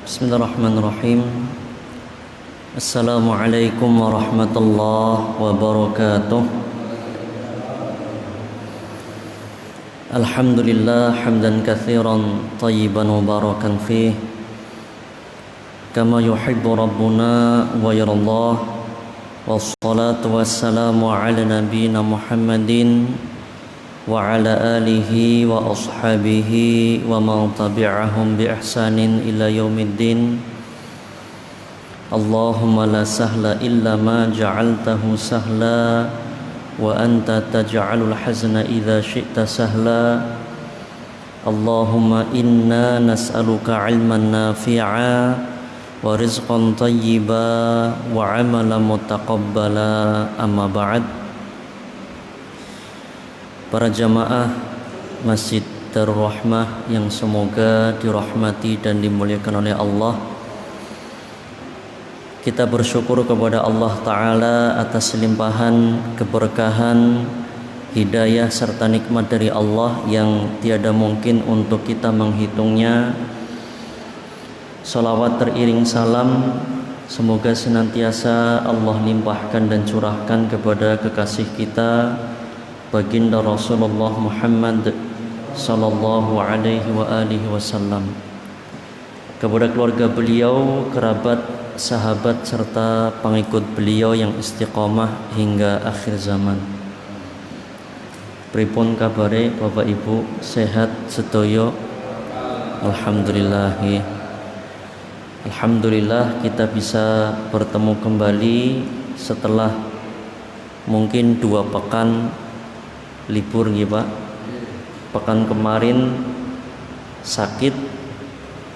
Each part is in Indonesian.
Bismillahirrahmanirrahim. Assalamualaikum warahmatullahi wabarakatuh. Alhamdulillah hamdan katsiran thayyiban mubarakan fih kama yuhibbu rabbuna wa yarallah. Wassalatu wassalamu ala nabiyyina Muhammadin wa ala alihi wa ashabihi wa man tabi'ahum bi ihsanin ila yaumiddin. Allahumma la sahla illa ma ja'altahu sahla wa anta taj'alul hazna idza syi'ta sahla. Allahumma inna nas'aluka 'ilman nafi'a wa rizqan thayyiba wa 'amalan mutaqabbala. Amma ba'd. Para jamaah Masjid Darul Rahmah yang semoga dirahmati dan dimuliakan oleh Allah, kita bersyukur kepada Allah Ta'ala atas limpahan keberkahan, hidayah serta nikmat dari Allah yang tiada mungkin untuk kita menghitungnya. Salawat teriring salam semoga senantiasa Allah limpahkan dan curahkan kepada kekasih kita baginda Rasulullah Muhammad sallallahu alaihi wa alihi wasallam, kepada keluarga beliau, kerabat, sahabat serta pengikut beliau yang istiqomah hingga akhir zaman. Pripun kabare Bapak Ibu, sehat sedoyo? Alhamdulillah. Alhamdulillah kita bisa bertemu kembali setelah mungkin 2 pekan libur nggih Pak. Pekan kemarin sakit,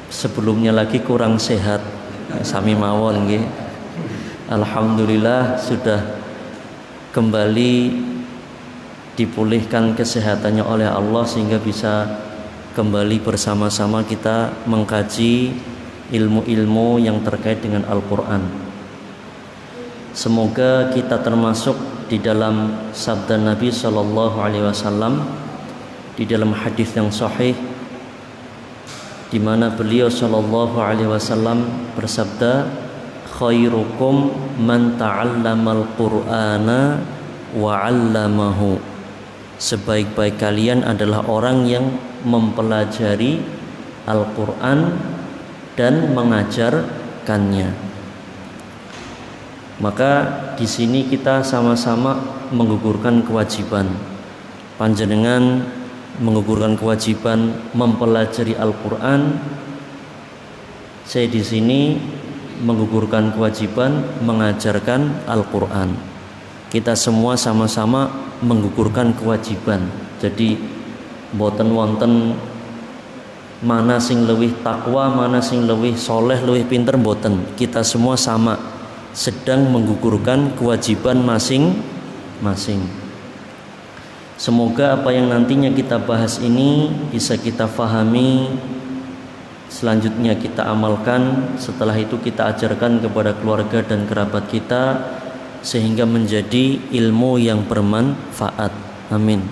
sebelumnya lagi kurang sehat. Sami mawon nggih. Alhamdulillah sudah kembali dipulihkan kesehatannya oleh Allah sehingga bisa kembali bersama-sama kita mengkaji ilmu-ilmu yang terkait dengan Al-Qur'an. Semoga kita termasuk di dalam sabda Nabi sallallahu alaihi wasallam di dalam hadis yang sahih, di mana beliau sallallahu alaihi wasallam bersabda, khairukum man ta'allamal qur'ana wa 'allamahu. Sebaik-baik kalian adalah orang yang mempelajari Al-Qur'an dan mengajarkannya. Maka di sini kita sama-sama menggugurkan kewajiban. Panjenengan menggugurkan kewajiban mempelajari Al-Qur'an. Saya di sini menggugurkan kewajiban mengajarkan Al-Qur'an. Kita semua sama-sama menggugurkan kewajiban. Jadi boten wonten mana sing leuwih takwa, mana sing leuwih soleh, leuwih pinter, boten. Kita semua sama sedang menggugurkan kewajiban masing-masing. Semoga apa yang nantinya kita bahas ini bisa kita fahami, selanjutnya kita amalkan, setelah itu kita ajarkan kepada keluarga dan kerabat kita sehingga menjadi ilmu yang bermanfaat. Amin.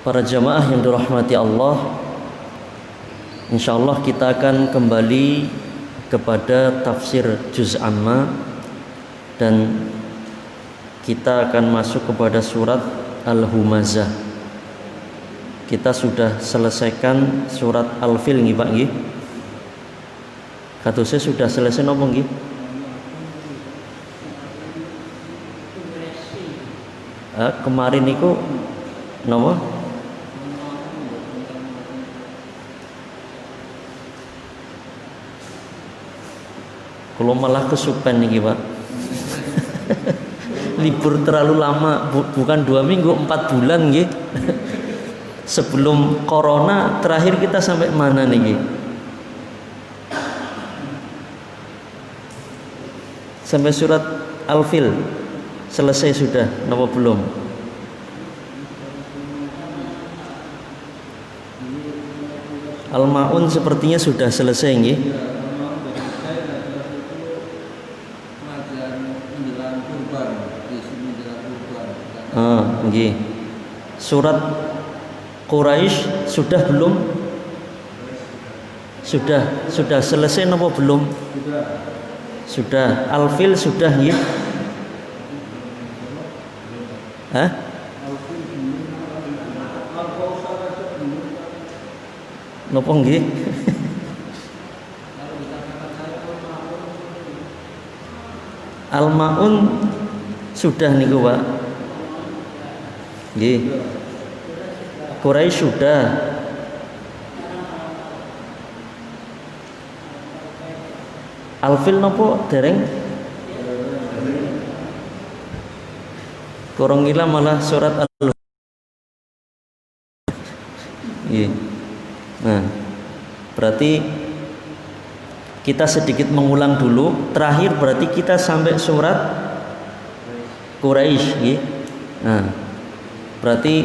Para jamaah yang dirahmati Allah, insyaallah kita akan kembali kepada tafsir juz amma dan kita akan masuk kepada surat Al-Humazah. Kita sudah selesaikan surat Al-Fil nggih Pak nggih? Katose sudah selesai napa nggih? Kemarin niku napa? Kalau malah kesupen nih Pak. Libur terlalu lama, bukan 2 minggu, 4 bulan nggih. Sebelum corona terakhir kita sampai mana nih? Sampai surat Al-Fil selesai sudah, napa belum? Al-Maun sepertinya sudah selesai nggih. Nggih. Surat Quraisy sudah belum? Sudah selesai napa belum? Sudah. Al-fil sudah nggih? Hah? Napa nggih? Al-maun sudah niku, Pak. Nggih. Quraisy sudah. Al-fil napa dereng? Kurang gila malah surat al. Nggih. Nah, berarti kita sedikit mengulang dulu. Terakhir berarti kita sampai surat Quraisy, nggih. Nah, berarti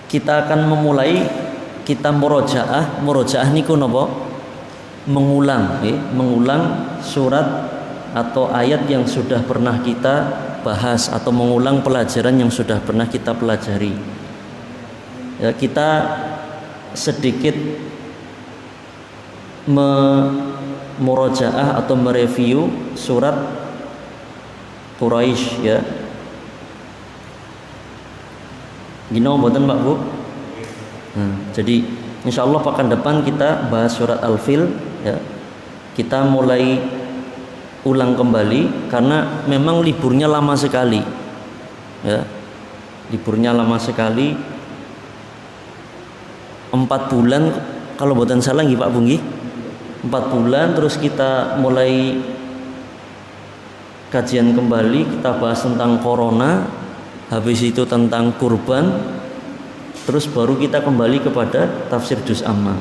kita akan memulai kita murojaah niku napa? Mengulang, mengulang surat atau ayat yang sudah pernah kita bahas atau mengulang pelajaran yang sudah pernah kita pelajari. Ya, kita sedikit murojaah atau mereview surat Quraisy ya. Gino mboten Pak Bu? Nah, jadi insyaallah pekan depan kita bahas surat Al-Fil ya. Kita mulai ulang kembali karena memang liburnya lama sekali. Ya. Liburnya lama sekali. 4 bulan kalau mboten salah nggih Pak Bu nggih. 4 bulan terus kita mulai kajian kembali, kita bahas tentang corona, habis itu tentang kurban, terus baru kita kembali kepada tafsir juz amma.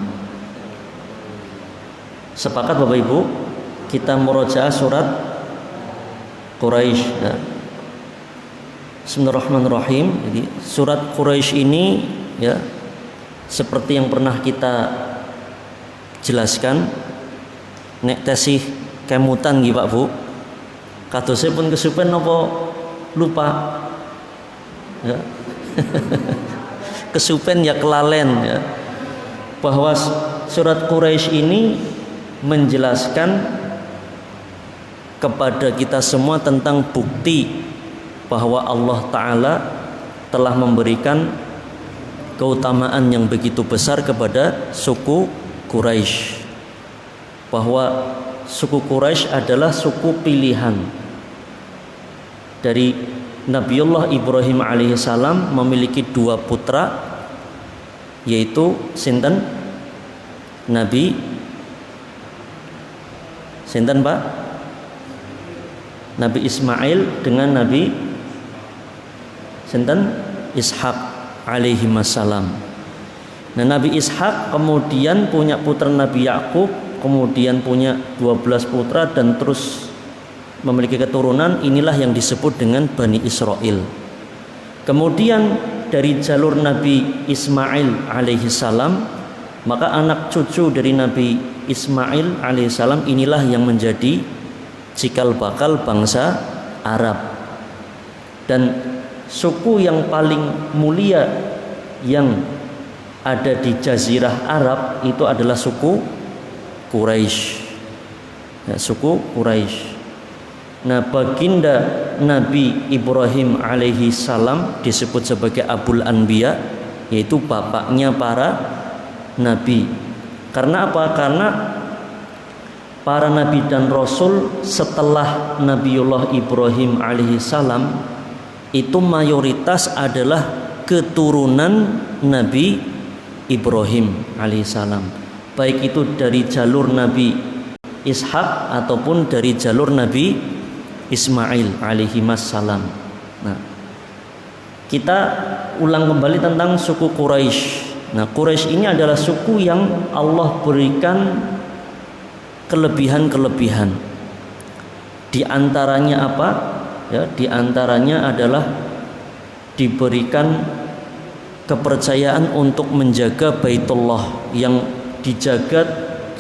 Sepakat Bapak Ibu? Kita murojaah surat Quraisy ya. Bismillahirrahmanirrahim. Jadi surat Quraisy ini ya seperti yang pernah kita jelaskan, nek tesih kemutan nggih Pak Bu. Kadose pun kesupen napa lupa. Ya. Kesupen ya kelalen ya. Bahwa surat Quraisy ini menjelaskan kepada kita semua tentang bukti bahwa Allah Ta'ala telah memberikan keutamaan yang begitu besar kepada suku Quraisy, bahwa suku Quraisy adalah suku pilihan dari Nabiullah Ibrahim alaihissalam, memiliki 2 putra, yaitu sinten? Nabi sinten Pak? Nabi Ismail dengan Nabi sinten? Ishak alaihi wassalam. Nah, Nabi Ishak kemudian punya putra Nabi Yakub, kemudian punya 12 putra dan terus memiliki keturunan. Inilah yang disebut dengan Bani Israel. Kemudian dari jalur Nabi Ismail alaihi salam, maka anak cucu dari Nabi Ismail alaihissalam inilah yang menjadi cikal bakal bangsa Arab. Dan suku yang paling mulia yang ada di Jazirah Arab itu adalah suku Quraisy ya, suku Quraisy. Nah, baginda Nabi Ibrahim alaihi salam disebut sebagai Abul Anbiya, yaitu bapaknya para nabi. Karena apa? Karena para nabi dan rasul setelah Nabiullah Ibrahim alaihi salam itu mayoritas adalah keturunan Nabi Ibrahim alaihi salam, baik itu dari jalur Nabi Ishak ataupun dari jalur Nabi Ismail alaihi salam. Nah, kita ulang kembali tentang suku Quraisy. Nah, Quraisy ini adalah suku yang Allah berikan kelebihan-kelebihan. Di antaranya apa? Ya, di antaranya adalah diberikan kepercayaan untuk menjaga Baitullah yang dijaga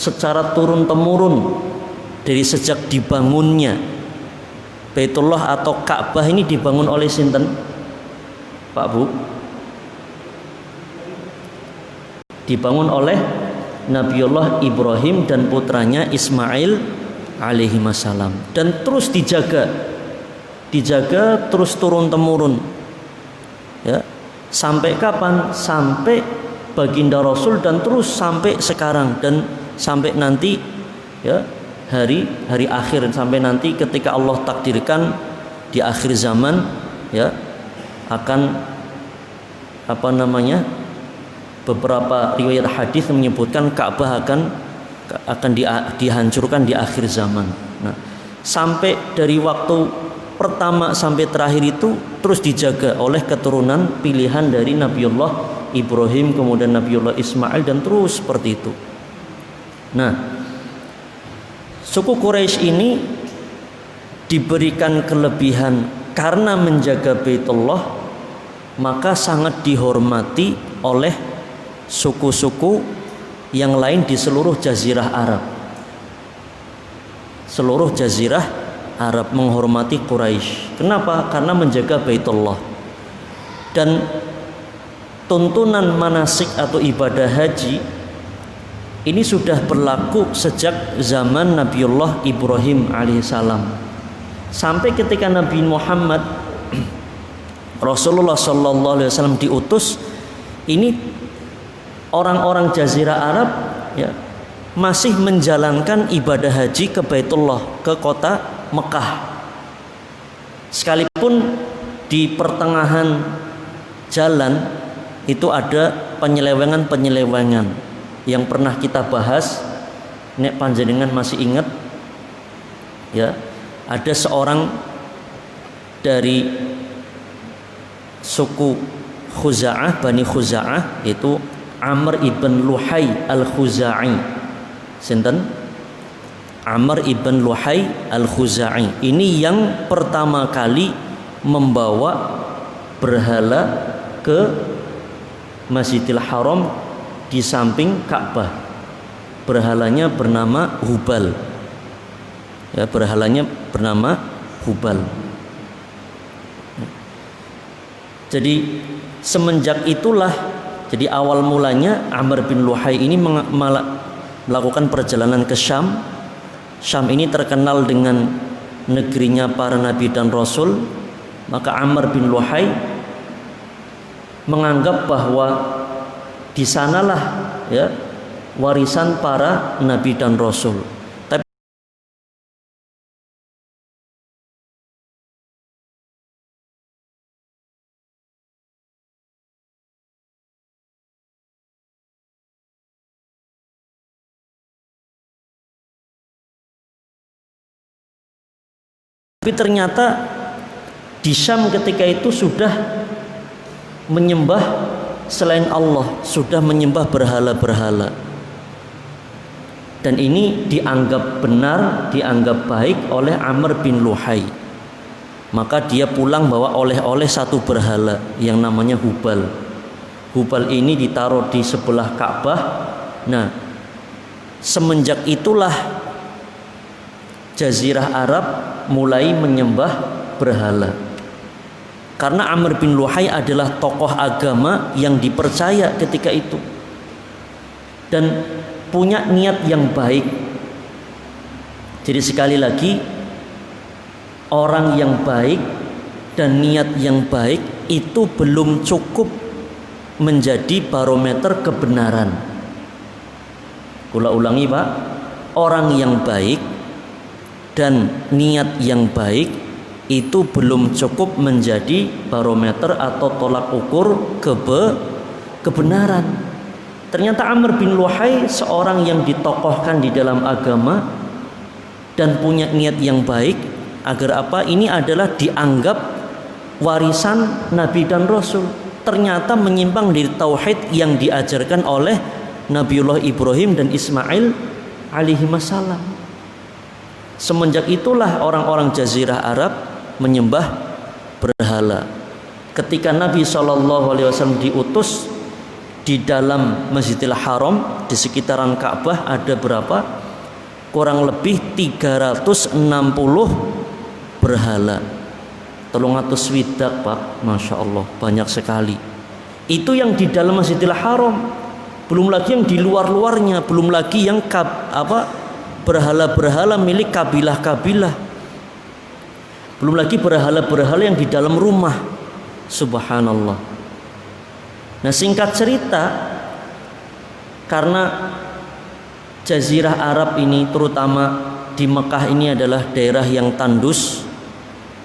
secara turun-temurun dari sejak dibangunnya. Baitullah atau Ka'bah ini dibangun oleh sinten? Pak Bu? Dibangun oleh Nabiullah Ibrahim dan putranya Ismail alaihi salam, dan terus dijaga terus turun temurun, ya, sampai kapan? Sampai baginda Rasul, dan terus sampai sekarang, dan sampai nanti, ya, hari akhir, sampai nanti ketika Allah takdirkan di akhir zaman, ya, akan beberapa riwayat hadis menyebutkan Ka'bah akan dihancurkan di akhir zaman. Nah, sampai dari waktu pertama sampai terakhir itu terus dijaga oleh keturunan pilihan dari Nabiullah Ibrahim, kemudian Nabiullah Ismail, dan terus seperti itu. Nah, suku Quraisy ini diberikan kelebihan karena menjaga Baitullah, maka sangat dihormati oleh suku-suku yang lain di seluruh jazirah Arab. Seluruh jazirah Arab menghormati Quraisy. Kenapa? Karena menjaga Baitullah. Dan tuntunan manasik atau ibadah haji ini sudah berlaku sejak zaman Nabiullah Ibrahim alaihissalam, sampai ketika Nabi Muhammad Rasulullah sallallahu alaihi wasallam diutus. Ini orang-orang jazirah Arab, ya, masih menjalankan ibadah haji ke Baitullah, ke kota Mekah. Sekalipun di pertengahan jalan itu ada penyelewengan yang pernah kita bahas. Nek panjenengan masih ingat, ya, ada seorang dari suku Khuza'ah, Bani Khuza'ah, yaitu Amr ibn Luhai al-Khuza'i. Sinten? Amr ibn Luhai al-Khuza'i. Ini yang pertama kali membawa berhala ke Masjidil Haram di samping Ka'bah. Berhalanya bernama Hubal. Ya, berhalanya bernama Hubal. Jadi semenjak itulah, jadi awal mulanya Amr bin Luhai ini melakukan perjalanan ke Syam. Syam ini terkenal dengan negerinya para nabi dan rasul. Maka Amr bin Luhai menganggap bahwa di sanalah, ya, warisan para nabi dan rasul. Tapi ternyata di Syam ketika itu sudah menyembah selain Allah, sudah menyembah berhala-berhala. Dan ini dianggap benar, dianggap baik oleh Amr bin Luhai. Maka dia pulang bawa oleh-oleh satu berhala yang namanya Hubal. Hubal ini ditaruh di sebelah Ka'bah. Nah, semenjak itulah Jazirah Arab mulai menyembah berhala. Karena Amr bin Luhai adalah tokoh agama yang dipercaya ketika itu, dan punya niat yang baik. Jadi sekali lagi, orang yang baik dan niat yang baik itu belum cukup menjadi barometer kebenaran. Kula ulangi, Pak. Orang yang baik dan niat yang baik itu belum cukup menjadi barometer atau tolak ukur kebenaran. Ternyata Amr bin Luhai seorang yang ditokohkan di dalam agama dan punya niat yang baik. Agar apa? Ini adalah dianggap warisan Nabi dan Rasul. Ternyata menyimpang dari tauhid yang diajarkan oleh Nabiullah Ibrahim dan Ismail alaihi salam. Semenjak itulah orang-orang Jazirah Arab menyembah berhala. Ketika Nabi SAW diutus di dalam Masjidil Haram, di sekitaran Ka'bah ada berapa? Kurang lebih 360 berhala. 300 swidak, Pak. Masya Allah, banyak sekali. Itu yang di dalam Masjidil Haram. belum lagi yang di luar-luarnya, belum lagi yang berhala-berhala milik kabilah-kabilah, belum lagi berhala-berhala yang di dalam rumah. Subhanallah. Nah, singkat cerita, karena Jazirah Arab ini, terutama di Mekah ini adalah daerah yang tandus,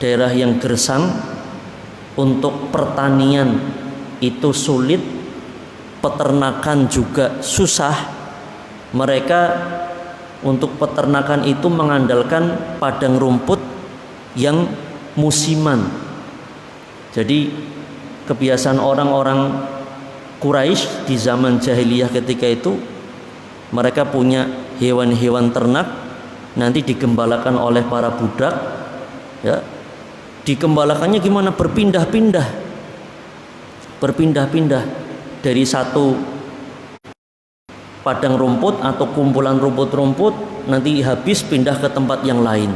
daerah yang gersang, untuk pertanian itu sulit, peternakan juga susah. Mereka untuk peternakan itu mengandalkan padang rumput yang musiman. Jadi kebiasaan orang-orang Quraisy di zaman jahiliyah ketika itu, mereka punya hewan-hewan ternak, nanti digembalakan oleh para budak, ya. Digembalakannya gimana? Berpindah-pindah dari satu padang rumput atau kumpulan rumput-rumput, nanti habis pindah ke tempat yang lain,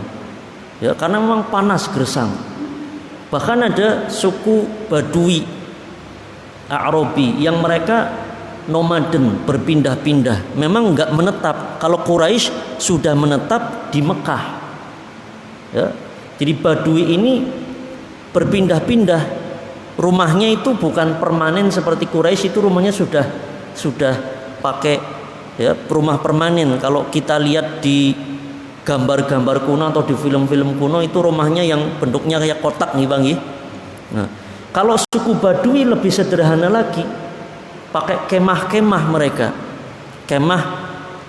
ya, karena memang panas gersang. Bahkan ada suku Badui A'rabi yang mereka nomaden, berpindah-pindah, memang enggak menetap. Kalau Quraisy sudah menetap di Mekah, ya. Jadi Badui ini berpindah-pindah, rumahnya itu bukan permanen seperti Quraisy, itu rumahnya sudah pakai, ya, rumah permanen. Kalau kita lihat di gambar-gambar kuno atau di film-film kuno, itu rumahnya yang bentuknya kayak kotak nih Bang. Nah, kalau suku Badui lebih sederhana lagi, pakai kemah-kemah mereka. Kemah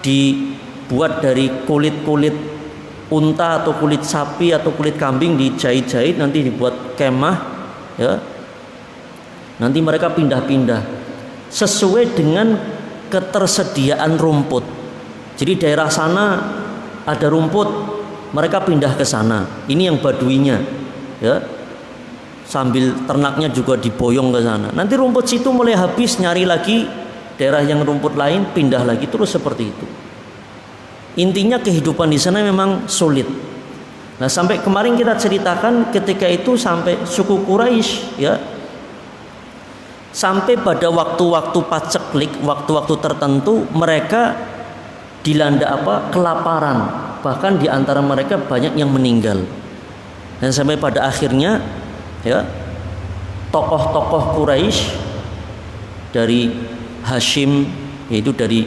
dibuat dari kulit-kulit unta atau kulit sapi atau kulit kambing, dijahit-jahit, nanti dibuat kemah, ya. Nanti mereka pindah-pindah sesuai dengan ketersediaan rumput. Jadi daerah sana ada rumput, mereka pindah ke sana. Ini yang Baduinya, ya. Sambil ternaknya juga diboyong ke sana. Nanti rumput situ mulai habis, nyari lagi daerah yang rumput lain, pindah lagi, terus seperti itu. Intinya kehidupan di sana memang sulit. Nah, sampai kemarin kita ceritakan ketika itu sampai suku Quraisy, ya, sampai pada waktu-waktu paceklik, waktu-waktu tertentu mereka dilanda kelaparan. Bahkan di antara mereka banyak yang meninggal. Dan sampai pada akhirnya, ya, tokoh-tokoh Quraisy dari Hashim, yaitu dari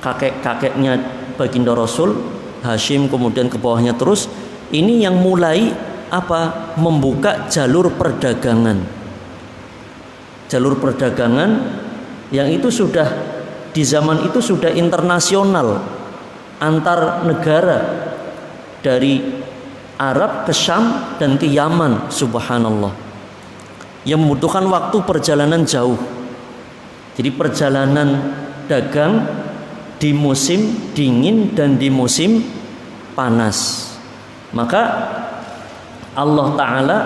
kakek-kakeknya baginda Rasul, Hashim, kemudian ke bawahnya terus, ini yang mulai membuka jalur perdagangan. Jalur perdagangan yang itu sudah di zaman itu sudah internasional, antar negara, dari Arab ke Syam dan ke Yaman. Subhanallah. Yang membutuhkan waktu perjalanan jauh. Jadi perjalanan dagang di musim dingin dan di musim panas. Maka Allah Ta'ala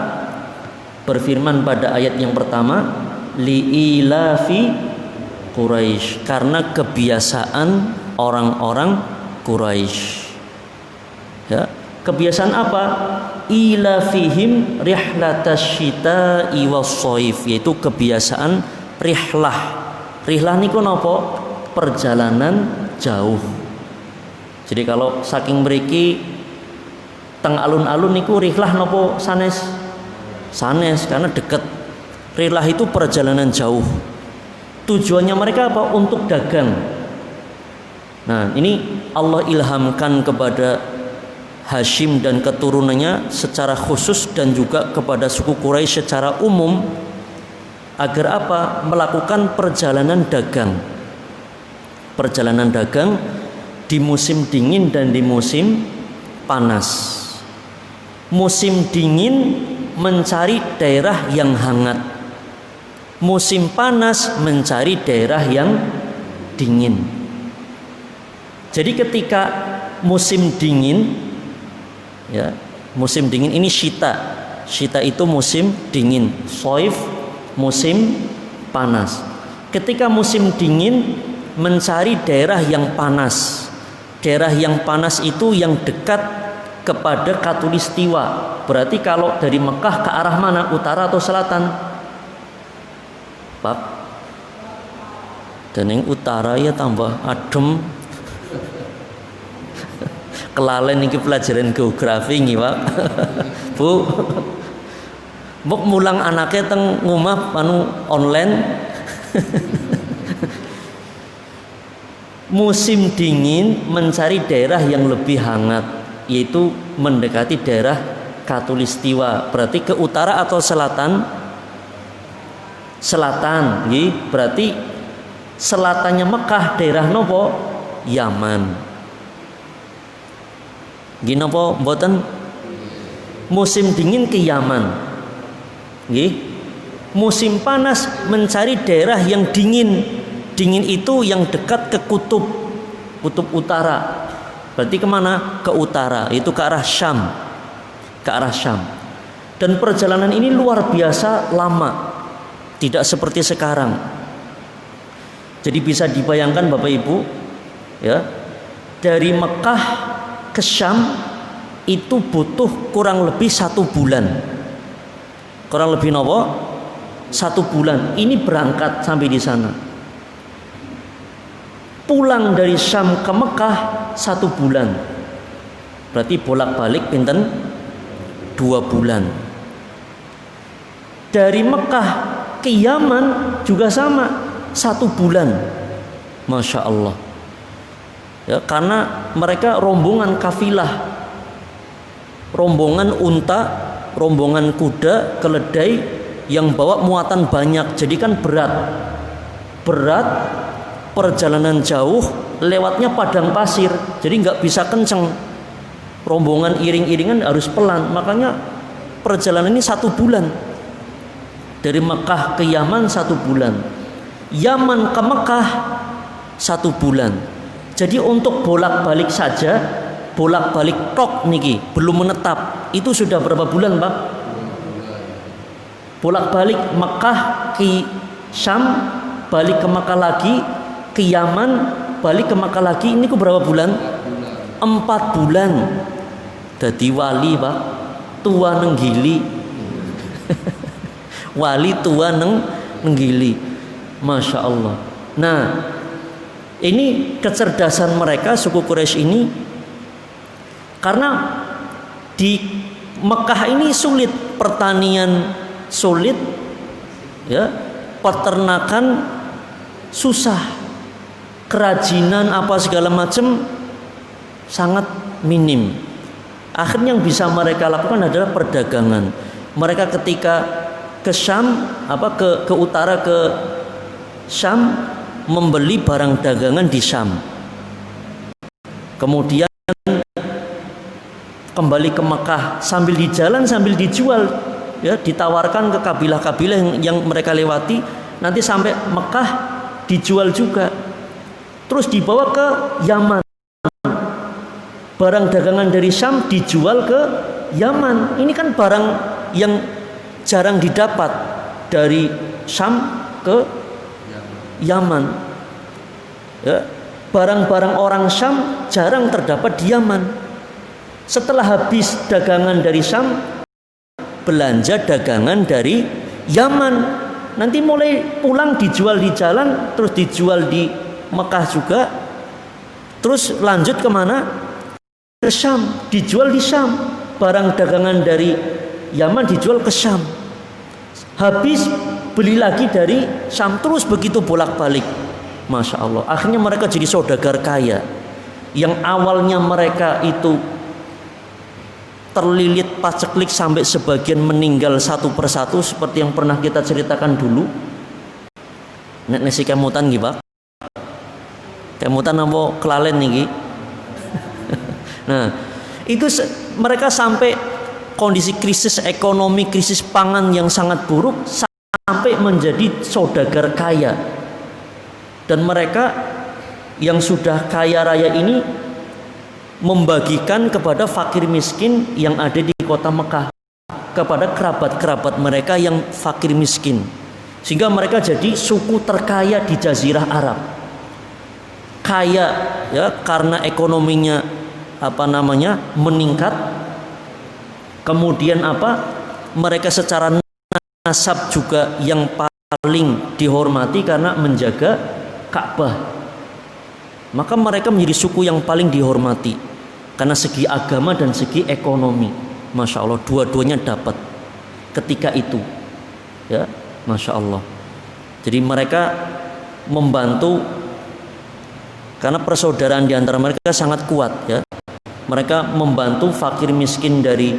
berfirman pada ayat yang pertama, li'ilafi Quraisy, karena kebiasaan orang-orang Quraisy. Ya, kebiasaan apa? Ilafihim rihlatasyita'i was-shaif, yaitu kebiasaan rihlah. Rihlah niku napa? Perjalanan jauh. Jadi kalau saking mriki teng alun-alun niku rihlah napa sanes? Sanes, karena dekat. Rihlah itu perjalanan jauh. Tujuannya mereka apa? Untuk dagang. Nah, ini Allah ilhamkan kepada Hashim dan keturunannya secara khusus, dan juga kepada suku Quraisy secara umum, agar melakukan perjalanan dagang. Perjalanan dagang di musim dingin dan di musim panas. Musim dingin mencari daerah yang hangat, musim panas mencari daerah yang dingin. Jadi ketika musim dingin, ya, musim dingin ini syita. Syita itu musim dingin, shaif musim panas. Ketika musim dingin mencari daerah yang panas. Daerah yang panas itu yang dekat kepada Khatulistiwa. Berarti kalau dari Mekah ke arah mana? Utara atau selatan? Pak? Dan yang utara ya tambah adem. Kelalen iki pelajaran geografi nggih, Pak. Bu. Mbok mulang anaknya teng ngomah anu online. Musim dingin mencari daerah yang lebih hangat, yaitu mendekati daerah Khatulistiwa. Berarti ke utara atau selatan? Selatan, nggih. Berarti selatannya Mekah daerah nopo? Yaman. Gini apa mboten? Musim dingin ke Yaman. Nggih. Musim panas mencari daerah yang dingin. Dingin itu yang dekat ke kutub utara. Berarti kemana? Ke utara, itu ke arah Syam. Ke arah Syam. Dan perjalanan ini luar biasa lama. Tidak seperti sekarang. Jadi bisa dibayangkan Bapak Ibu, ya, dari Mekah ke Syam itu butuh kurang lebih 1 bulan. Kurang lebih nopo? 1 bulan. Ini berangkat sampai di sana. Pulang dari Syam ke Mekah 1 bulan. Berarti bolak-balik pinten? 2 bulan. Dari Mekah ke Yaman juga sama, 1 bulan. Masya Allah. Ya, karena mereka rombongan kafilah, rombongan unta, rombongan kuda, keledai yang bawa muatan banyak, jadi kan berat, perjalanan jauh, lewatnya padang pasir, jadi nggak bisa kenceng, rombongan iring-iringan harus pelan, makanya perjalanan ini 1 bulan, dari Mekah ke Yaman 1 bulan, Yaman ke Mekah 1 bulan. Jadi untuk bolak-balik saja, bolak-balik tok niki belum menetap. Itu sudah berapa bulan, Pak? Bolak-balik Mekah ke Syam, balik ke Mekah lagi, ke Yaman, balik ke Mekah lagi. Ini ku berapa bulan? 4 bulan. Dadi wali, Pak. Tua nenggili. Wali tua nenggili. Masya Allah. Nah, ini kecerdasan mereka suku Quraisy ini, karena di Mekah ini sulit, pertanian sulit, ya, peternakan susah, kerajinan apa segala macam sangat minim. Akhirnya yang bisa mereka lakukan adalah perdagangan. Mereka ketika ke Syam, ke utara ke Syam, membeli barang dagangan di Syam, kemudian kembali ke Mekah, sambil di jalan sambil dijual, ya, ditawarkan ke kabilah-kabilah yang mereka lewati, nanti sampai Mekah dijual juga, terus dibawa ke Yaman, barang dagangan dari Syam dijual ke Yaman. Ini kan barang yang jarang didapat dari Syam ke Yaman, ya, barang-barang orang Syam jarang terdapat di Yaman. Setelah habis dagangan dari Syam, belanja dagangan dari Yaman, nanti mulai pulang dijual di jalan, terus dijual di Mekah juga, terus lanjut kemana? Ke Syam, dijual di Syam. Barang dagangan dari Yaman dijual ke Syam, habis beli lagi dari Syam, terus begitu bolak-balik. Masya Allah. Akhirnya mereka jadi saudagar kaya. Yang awalnya mereka itu terlilit paceklik sampai sebagian meninggal satu persatu, seperti yang pernah kita ceritakan dulu. Nek nasi kemutan nggih, Pak. Kemutan apa kelalen niki? Nah, itu mereka sampai kondisi krisis ekonomi, krisis pangan yang sangat buruk, sampai menjadi saudagar kaya. Dan mereka yang sudah kaya raya ini membagikan kepada fakir miskin yang ada di kota Mekah, kepada kerabat-kerabat mereka yang fakir miskin, sehingga mereka jadi suku terkaya di Jazirah Arab. Kaya, ya, karena ekonominya meningkat. Kemudian mereka secara nasab juga yang paling dihormati karena menjaga Ka'bah. Maka mereka menjadi suku yang paling dihormati karena segi agama dan segi ekonomi. Masya Allah, dua-duanya dapat ketika itu, ya, Masya Allah. Jadi mereka membantu karena persaudaraan di antara mereka sangat kuat, ya. Mereka membantu fakir miskin dari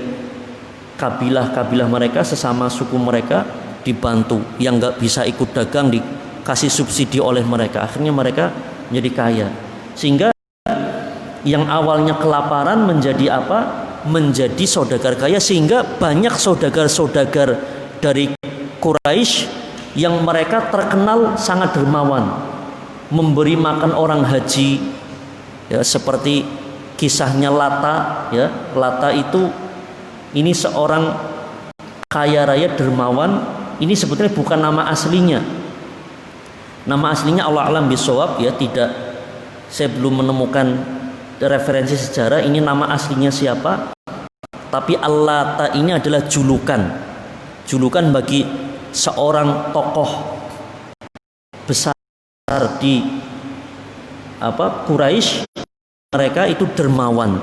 kabilah-kabilah mereka, sesama suku mereka dibantu. Yang nggak bisa ikut dagang dikasih subsidi oleh mereka. Akhirnya mereka menjadi kaya. Sehingga yang awalnya kelaparan menjadi apa? Menjadi saudagar kaya. Sehingga banyak saudagar-saudagar dari Quraisy yang mereka terkenal sangat dermawan, memberi makan orang haji, ya, seperti kisahnya Lata, ya. Lata ini seorang kaya raya dermawan. Ini sebetulnya bukan nama aslinya. Nama aslinya Allah alam bisawab, ya, tidak, saya belum menemukan referensi sejarah ini nama aslinya siapa. Tapi Al-Lata ini adalah julukan bagi seorang tokoh besar di Quraisy. Mereka itu dermawan,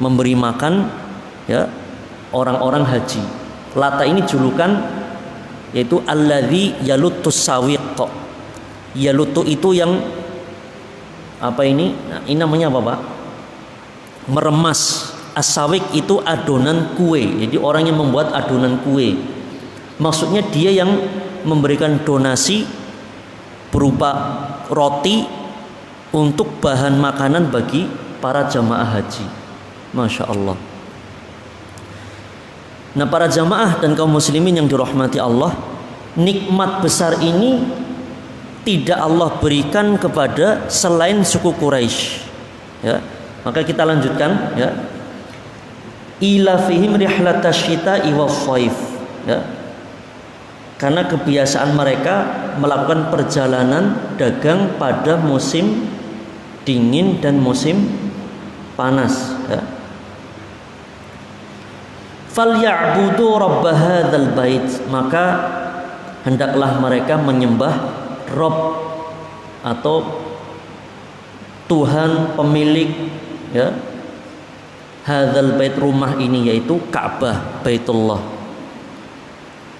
memberi makan, ya, orang-orang haji. Lata ini julukan, yaitu alladzi yalutus sawiq. Yalutu itu yang apa ini? Nah, ini namanya apa, Pak? Meremas. As-sawiq itu adonan kue. Jadi orang yang membuat adonan kue. Maksudnya dia yang memberikan donasi berupa roti untuk bahan makanan bagi para jamaah haji. Masya Allah. Nah, para jamaah dan kaum muslimin yang dirahmati Allah, nikmat besar ini tidak Allah berikan kepada selain suku Quraisy, ya. Maka kita lanjutkan, ya. Ila fihim rihlatasyita'i was-shaif, ya. Karena kebiasaan mereka melakukan perjalanan dagang pada musim dingin dan musim panas, ya. Falyabudu rabb hadzal bait, maka hendaklah mereka menyembah Rabb atau Tuhan pemilik, ya, hadzal bait, rumah ini, yaitu Ka'bah, Baitullah.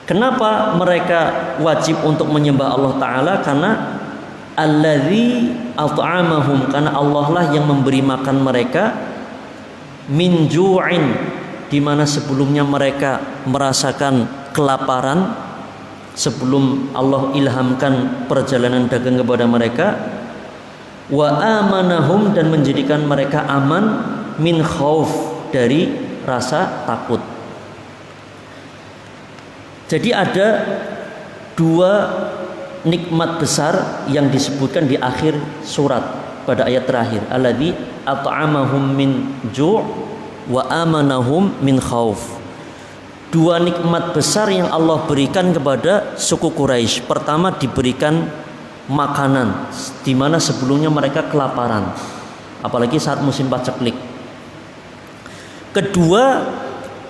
Kenapa mereka wajib untuk menyembah Allah Ta'ala? Karena alladzi at'amahum, karena Allah lah yang memberi makan mereka, min ju'in, di mana sebelumnya mereka merasakan kelaparan sebelum Allah ilhamkan perjalanan dagang kepada mereka, wa amanahum, dan menjadikan mereka aman, min khauf, dari rasa takut. Jadi ada dua nikmat besar yang disebutkan di akhir surat pada ayat terakhir, alladzi at'amahum min ju' wa amanahum min khauf. Dua nikmat besar yang Allah berikan kepada suku Quraisy. Pertama, diberikan makanan, di mana sebelumnya mereka kelaparan, apalagi saat musim paceklik. Kedua,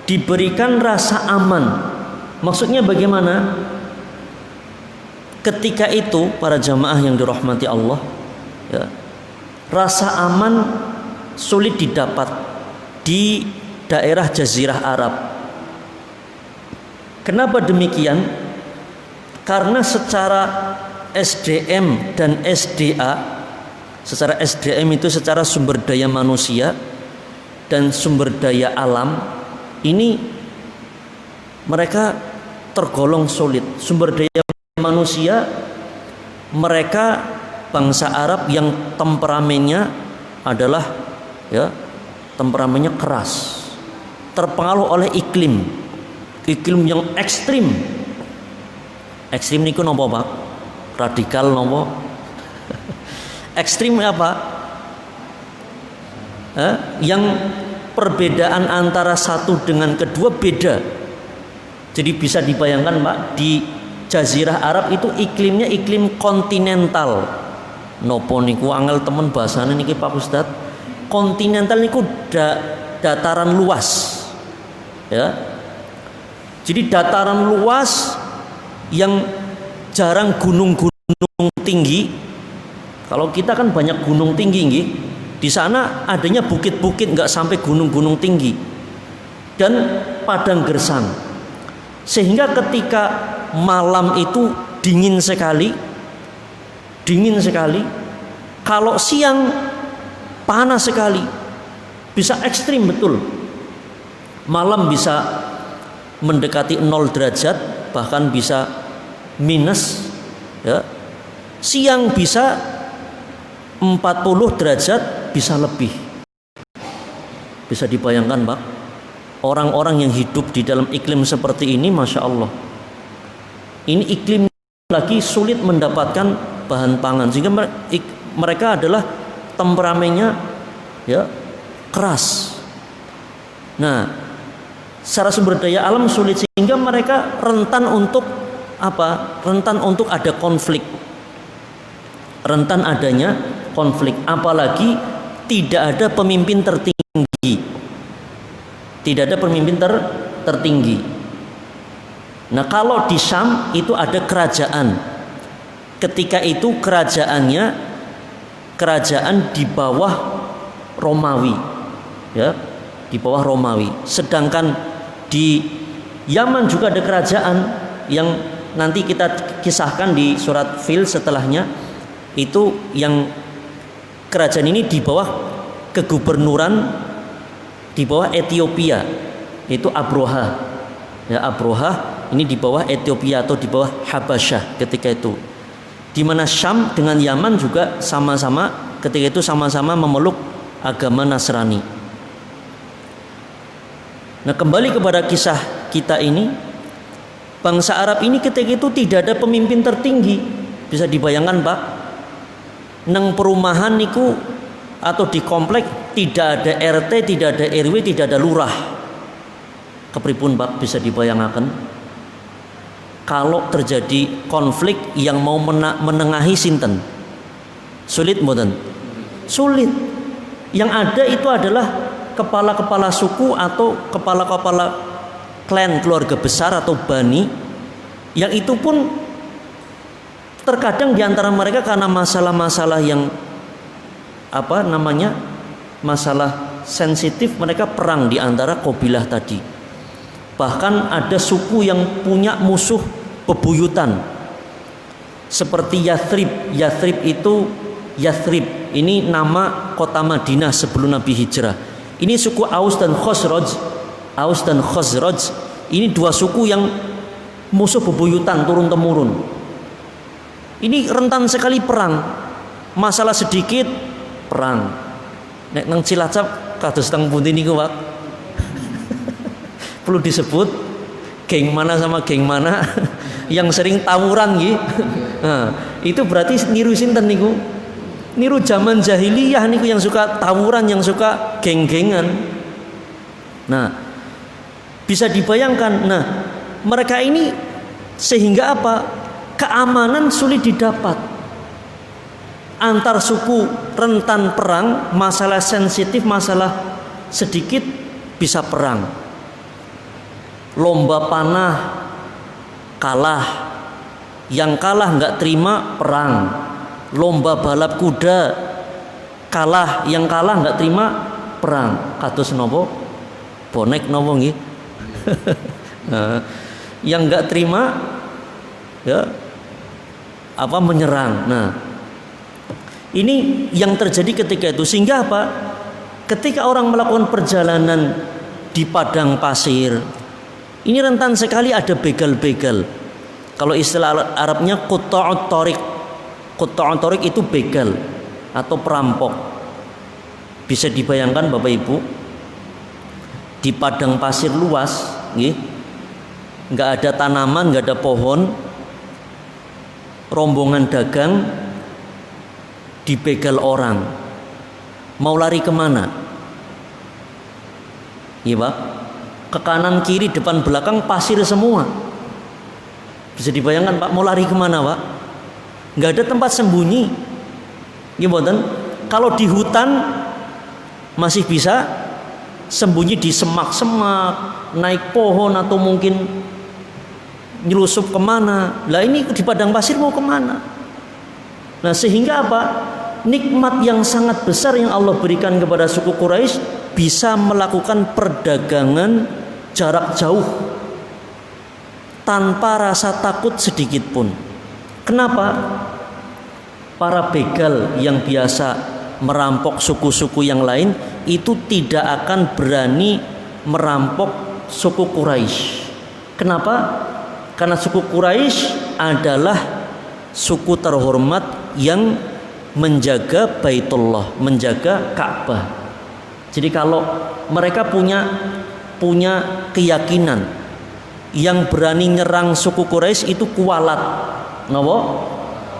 diberikan rasa aman. Maksudnya bagaimana? Ketika itu para jamaah yang dirahmati Allah, ya, rasa aman sulit didapat di daerah Jazirah Arab. Kenapa demikian? Karena secara SDM dan SDA, secara SDM itu secara sumber daya manusia dan sumber daya alam, ini mereka tergolong sulit. Sumber daya manusia, mereka bangsa Arab yang temperamennya adalah, ya, temperamennya keras, terpengaruh oleh iklim yang ekstrim. Ekstrim niku nopo, Pak? Radikal nopo? Ekstrim apa? Yang perbedaan antara satu dengan kedua beda. Jadi bisa dibayangkan, Pak, di Jazirah Arab itu iklimnya iklim kontinental. Nopo niku angel temen bahasane niki Pak Ustad. Kontinental niku dataran luas, ya. Jadi dataran luas yang jarang gunung-gunung tinggi, Kalau kita kan banyak gunung tinggi, nggih. Di sana adanya bukit-bukit, nggak sampai gunung-gunung tinggi, dan padang gersang. Sehingga ketika malam itu dingin sekali. Kalau siang panas sekali, bisa ekstrim betul. Malam bisa mendekati 0 derajat, bahkan bisa minus, ya. Siang bisa 40 derajat, bisa lebih. Bisa dibayangkan, Pak, orang-orang yang hidup di dalam iklim seperti ini, Masya Allah. Ini iklim lagi sulit mendapatkan bahan pangan, sehingga mereka adalah temperamennya, ya, keras. Nah, secara sumber daya alam sulit, sehingga mereka rentan untuk apa? Rentan untuk ada konflik. Rentan adanya konflik, apalagi tidak ada pemimpin tertinggi. Tidak ada pemimpin tertinggi. Nah, kalau di Syam itu ada kerajaan. Ketika itu kerajaan di bawah Romawi, ya, di bawah Romawi. Sedangkan di Yaman juga ada kerajaan yang nanti kita kisahkan di surat Fil setelahnya. Itu yang kerajaan ini di bawah kegubernuran, di bawah Ethiopia, itu Abroha, ya, Abroha ini di bawah Ethiopia atau di bawah Habasyah ketika itu. Di mana Syam dengan Yaman juga sama-sama ketika itu sama-sama memeluk agama Nasrani. Nah, kembali kepada kisah kita ini, bangsa Arab ini ketika itu tidak ada pemimpin tertinggi. Bisa dibayangkan, Pak, neng perumahan niku atau di komplek tidak ada RT, tidak ada RW, tidak ada lurah. Kepripun, Pak, bisa dibayangkan kalau terjadi konflik yang mau menengahi sinten? Sulit mboten? Sulit. Yang ada itu adalah kepala-kepala suku atau kepala-kepala klan, keluarga besar atau bani, yang itu pun terkadang diantara mereka karena masalah-masalah yang masalah sensitif, mereka perang di antara kabilah tadi. Bahkan ada suku yang punya musuh bebuyutan, seperti Yathrib. Yathrib ini nama kota Madinah sebelum Nabi hijrah. Ini suku Aus dan Khazraj. Ini dua suku yang musuh bebuyutan turun temurun. Ini rentan sekali perang. Masalah sedikit perang. Nek nang Cilacap kados teng pundi niku, Pak? Perlu disebut geng mana sama geng mana yang sering tawuran nggih. Nah, itu berarti niru sinten niku? Niru zaman jahiliyah niku, yang suka tawuran, yang suka geng-gengan. Nah, bisa dibayangkan. Nah, mereka ini sehingga apa? Keamanan sulit didapat. Antar suku rentan perang, masalah sensitif, masalah sedikit bisa perang. Lomba panah kalah, yang kalah nggak terima perang. Lomba balap kuda kalah, yang kalah nggak terima perang. Kados nopo? Bonek nopo nggih? Nah, yang nggak terima, ya, menyerang. Nah, ini yang terjadi ketika itu. Sehingga apa? Ketika orang melakukan perjalanan di padang pasir, ini rentan sekali ada begal-begal. Kalau istilah Arabnya qutta'ut thariq. Qutta'ut thariq itu begal atau perampok. Bisa dibayangkan Bapak Ibu, di padang pasir luas, nggak ada tanaman, nggak ada pohon, rombongan dagang dibegal orang. Mau lari kemana? Iya, Pak. Ke kanan kiri depan belakang pasir semua. Bisa dibayangkan, Pak, mau lari kemana, Pak? Nggak ada tempat sembunyi. Gimana? Kalau di hutan masih bisa sembunyi di semak-semak, naik pohon, atau mungkin nyelusup kemana. Lah ini di padang pasir mau kemana? Nah, sehingga apa? nikmat yang sangat besar yang Allah berikan kepada suku Quraisy, bisa melakukan perdagangan jarak jauh tanpa rasa takut sedikit pun. Kenapa? Para begal yang biasa merampok suku-suku yang lain itu tidak akan berani merampok suku Quraisy. Kenapa? Karena suku Quraisy adalah suku terhormat yang menjaga Baitullah, menjaga Ka'bah. Jadi kalau mereka punya keyakinan yang berani nyerang suku Quraisy itu kualat. Ngapa?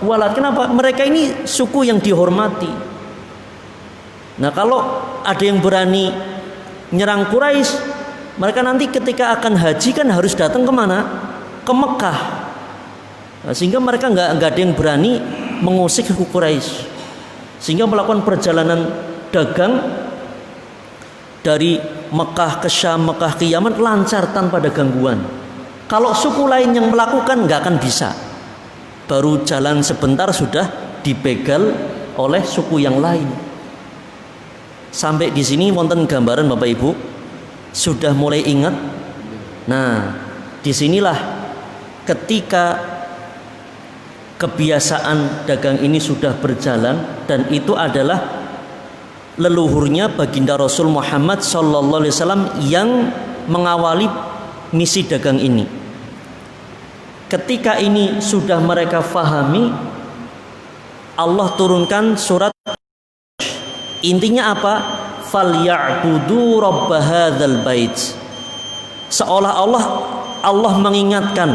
Kualat. Kenapa? Mereka ini suku yang dihormati. Nah, kalau ada yang berani nyerang Quraisy, mereka nanti ketika akan haji kan harus datang kemana? Ke Mekah. Nah, sehingga mereka nggak ada yang berani mengusik suku Quraisy, sehingga melakukan perjalanan dagang dari Mekah ke Syam, Mekah ke Yaman lancar tanpa ada gangguan. Kalau suku lain yang melakukan nggak akan bisa. Baru jalan sebentar sudah dibegal oleh suku yang lain. Sampai di sini wonten gambaran Bapak Ibu, sudah mulai ingat. Nah, disinilah ketika kebiasaan dagang ini sudah berjalan, dan itu adalah leluhurnya baginda Rasul Muhammad SAW yang mengawali misi dagang ini. Ketika ini sudah mereka fahami, Allah turunkan surat. Intinya apa? Falyabudu rabb hadzal bait. Seolah-olah Allah mengingatkan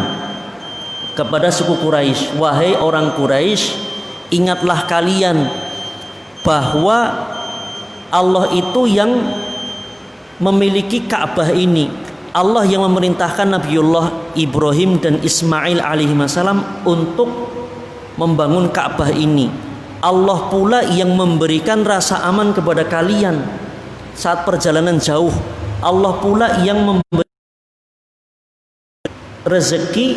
kepada suku Quraisy, wahai orang Quraisy, ingatlah kalian bahwa Allah itu yang memiliki Ka'bah ini. Allah yang memerintahkan Nabiullah Ibrahim dan Ismail alaihissalam untuk membangun Ka'bah ini. Allah pula yang memberikan rasa aman kepada kalian saat perjalanan jauh. Allah pula yang memberi rezeki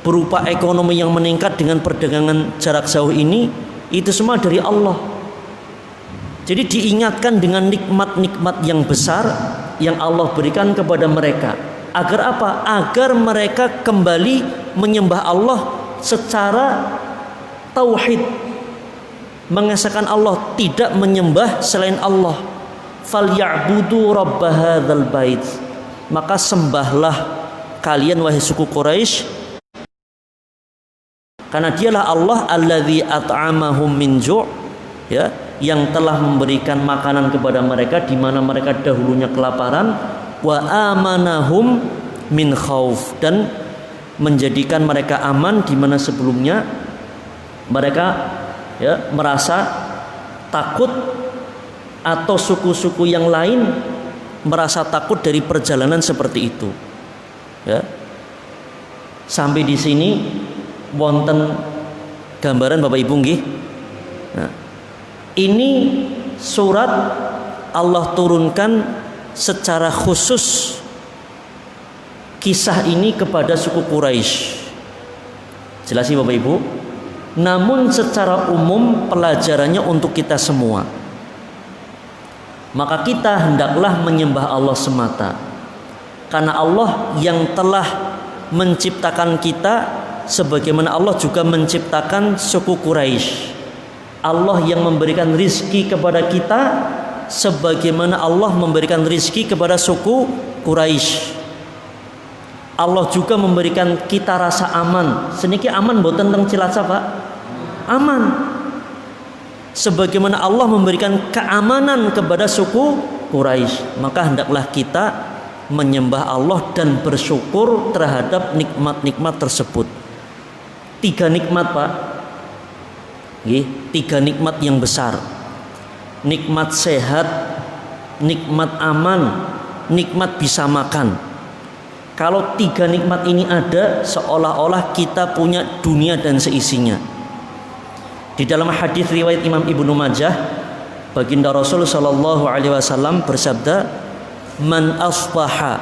berupa ekonomi yang meningkat dengan perdagangan jarak jauh ini. Itu semua dari Allah. Jadi diingatkan dengan nikmat-nikmat yang besar yang Allah berikan kepada mereka. Agar apa? Agar mereka kembali menyembah Allah secara tauhid, mengesahkan Allah, tidak menyembah selain Allah. Falyabudu rabb hadzal bait. Maka sembahlah kalian wahai suku Quraisy, karena dialah Allah alladzi at'amahum min ju', ya, yang telah memberikan makanan kepada mereka di mana mereka dahulunya kelaparan, wa amanahum min khauf, dan menjadikan mereka aman di mana sebelumnya mereka merasa takut, atau suku-suku yang lain merasa takut dari perjalanan seperti itu. Ya. Sampai di sini wonten gambaran Bapak Ibu nggih. Nah, ini surat Allah turunkan secara khusus kisah ini kepada suku Quraisy. Jelas sih Bapak Ibu. Namun secara umum pelajarannya untuk kita semua. Maka kita hendaklah menyembah Allah semata. Karena Allah yang telah menciptakan kita, sebagaimana Allah juga menciptakan suku Quraisy. Allah yang memberikan rizki kepada kita, sebagaimana Allah memberikan rizki kepada suku Quraisy. Allah juga memberikan kita rasa aman. Seniki aman mboten teng Cilacap, Pak? Aman. Sebagaimana Allah memberikan keamanan kepada suku Quraisy, maka hendaklah kita menyembah Allah dan bersyukur terhadap nikmat-nikmat tersebut. 3 nikmat, Pak. 3 nikmat yang besar. Nikmat sehat, nikmat aman, nikmat bisa makan. Kalau 3 nikmat ini ada, seolah-olah kita punya dunia dan seisinya. Di dalam hadis riwayat Imam Ibnu Majah, baginda Rasul sallallahu alaihi wasallam bersabda, "Man asbaha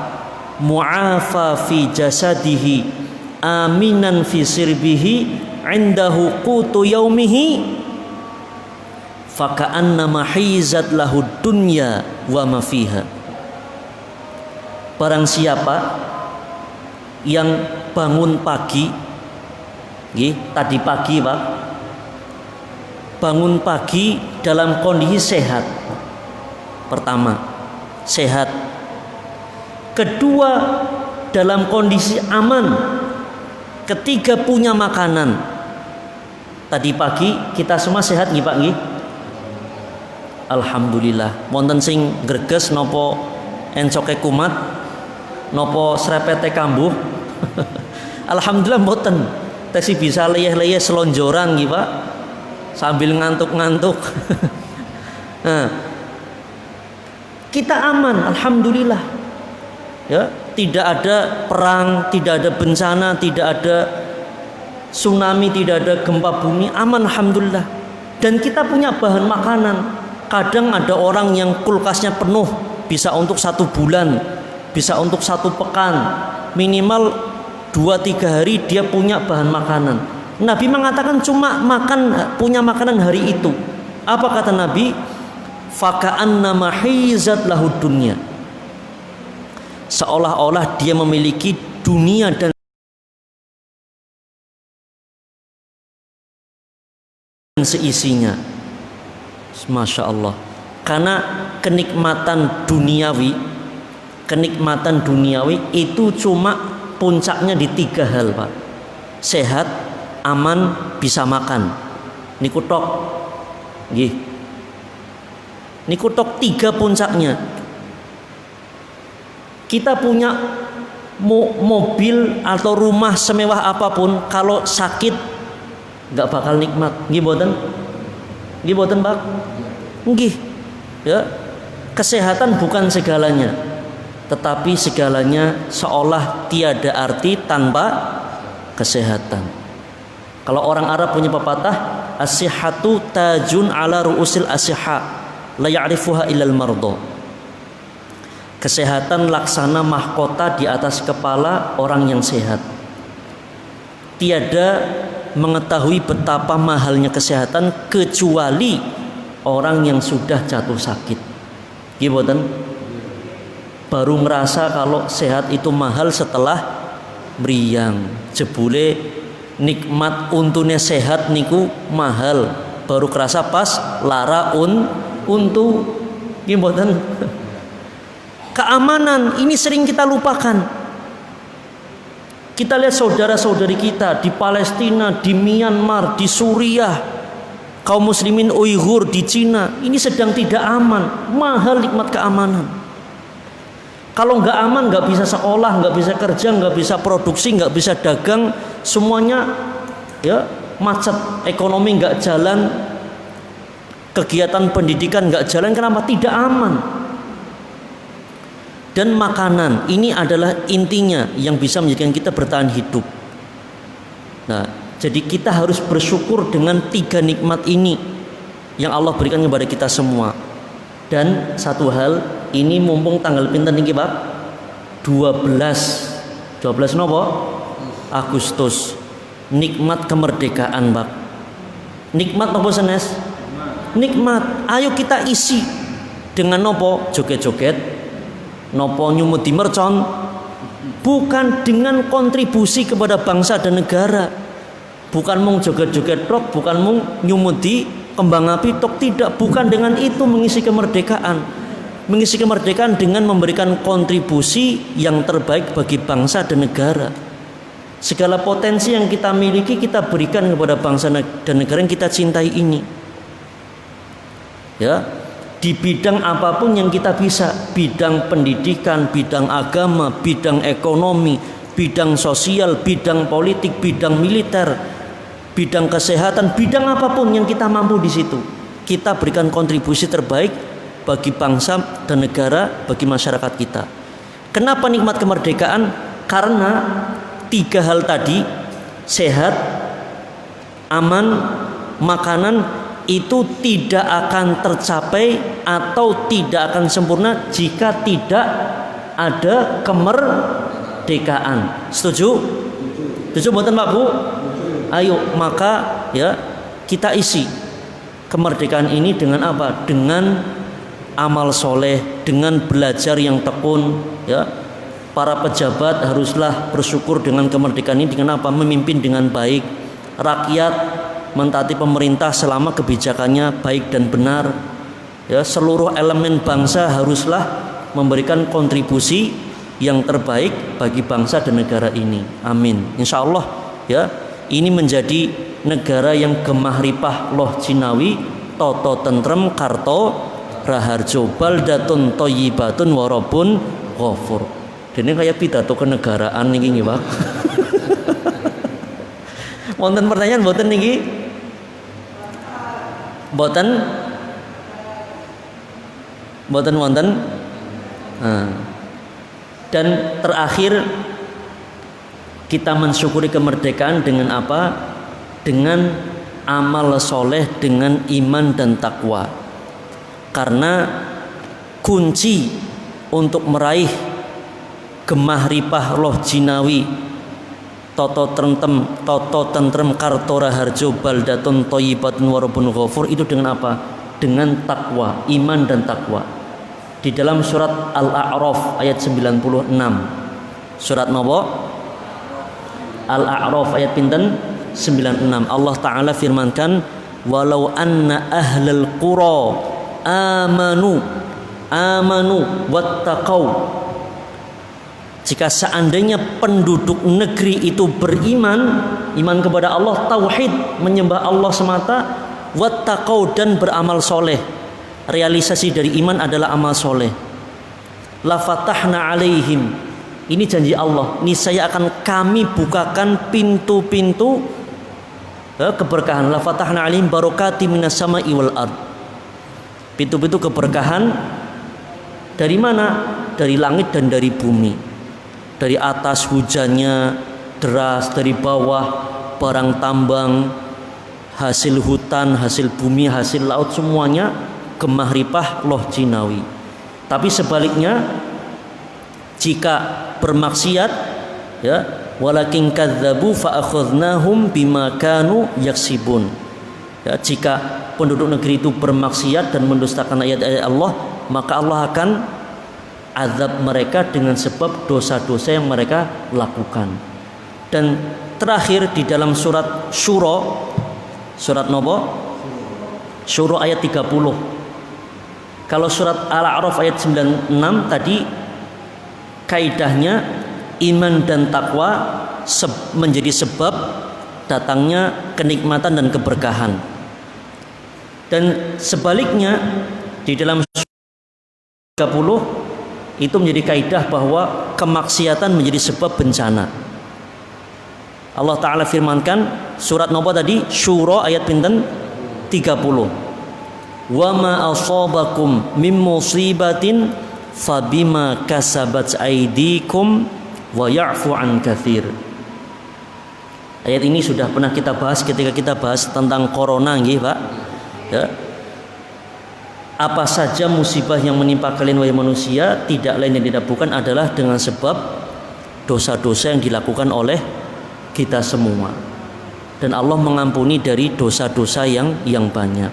mu'afa fi jasadihi aminan fi sirbihi indahu qutu yaumihi faka'annama hizat lahud dunya wa ma fiha. Barang siapa yang bangun pagi, tadi pagi Pak, bangun pagi dalam kondisi sehat. Pertama, sehat. Kedua, dalam kondisi aman. Ketiga, punya makanan. Tadi pagi kita semua sehat nggih Pak nggih? Alhamdulillah. Wonten sing greges nopo encoke kumat, nopo srepete kambuh. Alhamdulillah mboten. Tesi bisa leyeh-leyeh selonjoran nggih Pak. Sambil ngantuk-ngantuk. Nah, kita aman, alhamdulillah. Ya, tidak ada perang, tidak ada bencana, tidak ada tsunami, tidak ada gempa bumi, aman alhamdulillah. Dan kita punya bahan makanan. Kadang ada orang yang kulkasnya penuh, bisa untuk 1 bulan, bisa untuk 1 pekan, minimal 2-3 hari dia punya bahan makanan. Nabi mengatakan cuma punya makanan hari itu. Apa kata Nabi? Faka'annama hizat lahud dunya. Seolah-olah dia memiliki dunia dan seisinya. Masya Allah. Karena kenikmatan duniawi itu cuma puncaknya di 3 hal Pak. Sehat, aman, bisa makan. Niku tok. Nggih. Niku tok 3 puncaknya. Kita punya mobil atau rumah semewah apapun, kalau sakit nggak bakal nikmat. Nggih mboten? Nggih mboten Pak? Nggih. Ya. Kesehatan bukan segalanya, tetapi segalanya seolah tiada arti tanpa kesehatan. Kalau orang Arab punya pepatah, as-sihhatu tajun ala ru'usil asihha, la ya'rifuha illal mardo. Kesehatan laksana mahkota di atas kepala orang yang sehat. Tiada mengetahui betapa mahalnya kesehatan kecuali orang yang sudah jatuh sakit. Gimana? Baru ngerasa kalau sehat itu mahal setelah meriang. Jebule nikmat untune sehat niku mahal. Baru kerasa pas lara untu. Gimana? Keamanan ini sering kita lupakan. Kita lihat saudara-saudari kita di Palestina, di Myanmar, di Suriah, kaum muslimin Uighur di Cina, ini sedang tidak aman. Mahal nikmat keamanan. Kalau nggak aman, nggak bisa sekolah, nggak bisa kerja, nggak bisa produksi, nggak bisa dagang, semuanya ya macet, ekonomi nggak jalan, kegiatan pendidikan nggak jalan. Kenapa? Tidak aman. Dan makanan ini adalah intinya yang bisa menjadikan kita bertahan hidup. Nah, jadi kita harus bersyukur dengan 3 nikmat ini yang Allah berikan kepada kita semua. Dan satu hal, ini mumpung tanggal pinten niki Pak? 12 nopo? Agustus. Nikmat kemerdekaan Pak. Nikmat nopo senes? Nikmat. Ayo kita isi dengan nopo? Joget-joget. Nopo nyumut di mercon, bukan dengan kontribusi kepada bangsa dan negara, bukan mung joget-joget tok, bukan mung nyumut di kembang api tok, tidak, bukan dengan itu mengisi kemerdekaan dengan memberikan kontribusi yang terbaik bagi bangsa dan negara. Segala potensi yang kita miliki kita berikan kepada bangsa dan negara yang kita cintai ini. Ya. Di bidang apapun yang kita bisa, bidang pendidikan, bidang agama, bidang ekonomi, bidang sosial, bidang politik, bidang militer, bidang kesehatan, bidang apapun yang kita mampu di situ, kita berikan kontribusi terbaik bagi bangsa dan negara, bagi masyarakat kita. Kenapa nikmat kemerdekaan? Karena 3 hal tadi, sehat, aman, makanan, itu tidak akan tercapai atau tidak akan sempurna jika tidak ada kemerdekaan. Setuju? Setuju mboten Pak Bu? Ayo, maka ya kita isi kemerdekaan ini dengan apa? Dengan amal soleh, dengan belajar yang tekun, ya. Para pejabat haruslah bersyukur dengan kemerdekaan ini dengan apa? Memimpin dengan baik. Rakyat mentaati pemerintah selama kebijakannya baik dan benar. Ya, seluruh elemen bangsa haruslah memberikan kontribusi yang terbaik bagi bangsa dan negara ini. Amin. Insya Allah, ya, ini menjadi negara yang gemah ripah loh jinawi, toto tentrem karto raharjo baldatun toyibatun warobun ghafur. Ini kayak pidato kenegaraan niki Pak. Wonten pertanyaan mboten niki? Mboten wonten. Dan terakhir kita mensyukuri kemerdekaan dengan apa? Dengan amal soleh, dengan iman dan takwa. Karena kunci untuk meraih gemah ripah loh jinawi, toto tentrem kartora harjo baldatun toyibatun warabun ghafur, itu dengan apa? Dengan takwa, iman dan takwa. Di dalam surat Al-A'raf ayat 96. Surat napa? Al-A'raf ayat pinten? 96. Allah Ta'ala firmankan, walau anna ahlal qura amanu wattaqau. Jika seandainya penduduk negeri itu beriman, iman kepada Allah, tauhid, menyembah Allah semata, wattaqau, dan beramal soleh. Realisasi dari iman adalah amal soleh. La fatahna alaihim, ini janji Allah, niscaya akan kami bukakan pintu-pintu keberkahan. La fatahna alaihim barokati minas sama'i wal ard. Pintu-pintu keberkahan dari mana? Dari langit dan dari bumi. Dari atas hujannya deras, dari bawah barang tambang, hasil hutan, hasil bumi, hasil laut, semuanya gemah ripah loh jinawi. Tapi sebaliknya, jika bermaksiat, ya, walakin kadzabu fa akhadnahum bima kanu yaksibun. Ya, jika penduduk negeri itu bermaksiat dan mendustakan ayat-ayat Allah, maka Allah akan azab mereka dengan sebab dosa-dosa yang mereka lakukan. Dan terakhir di dalam surat Syura, surat nopo? Syura ayat 30. Kalau surat Al-A'raf ayat 96 tadi kaidahnya iman dan takwa menjadi sebab datangnya kenikmatan dan keberkahan. Dan sebaliknya di dalam surat 30 itu menjadi kaidah bahwa kemaksiatan menjadi sebab bencana. Allah Ta'ala firmankan surat nopo tadi? Syura ayat pinten? 30. Wa ma asabakum mim musibatin fabima kasabat aydikum wa ya'fu an katsir. Ayat ini sudah pernah kita bahas ketika kita bahas tentang corona nggih, Pak. Ya. Apa saja musibah yang menimpa kalian wahai manusia, tidak lain dan tidak bukan adalah dengan sebab dosa-dosa yang dilakukan oleh kita semua. Dan Allah mengampuni dari dosa-dosa yang banyak.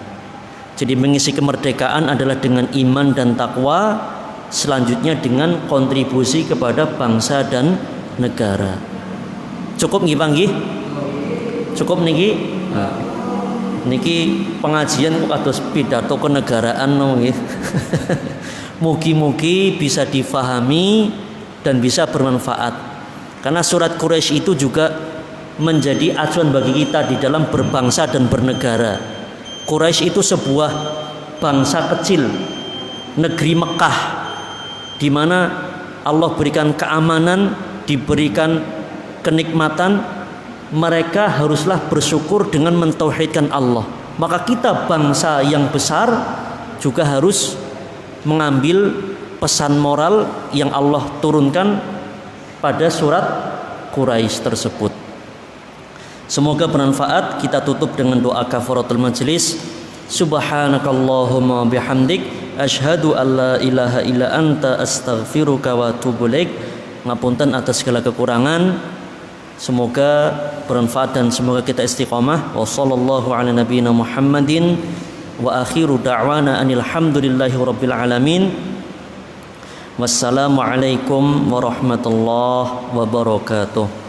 Jadi mengisi kemerdekaan adalah dengan iman dan takwa, selanjutnya dengan kontribusi kepada bangsa dan negara. Cukup nggih Pak nggih? Cukup niki? Nah, niki pengajian kok kados pidato kenegaraan nggih. Mugi-mugi bisa difahami dan bisa bermanfaat. Karena surat Quraisy itu juga menjadi acuan bagi kita di dalam berbangsa dan bernegara. Quraisy itu sebuah bangsa kecil, negeri Mekah, di mana Allah berikan keamanan, diberikan kenikmatan. Mereka haruslah bersyukur dengan mentauhidkan Allah. Maka kita bangsa yang besar juga harus mengambil pesan moral yang Allah turunkan pada surat Quraisy tersebut. Semoga bermanfaat. Kita tutup dengan doa kafaratul majlis. Subhanakallahumma bihamdik asyhadu an la ilaha illa anta astaghfiruka wa atubu ilaik. Ngapunten atas segala kekurangan. Semoga bermanfaat dan semoga kita istiqamah. Wassallallahu ala nabiyina Muhammadin Wa akhiru da'wana anil hamdulillahi rabbil alamin. Wassalamualaikum warahmatullahi wabarakatuh.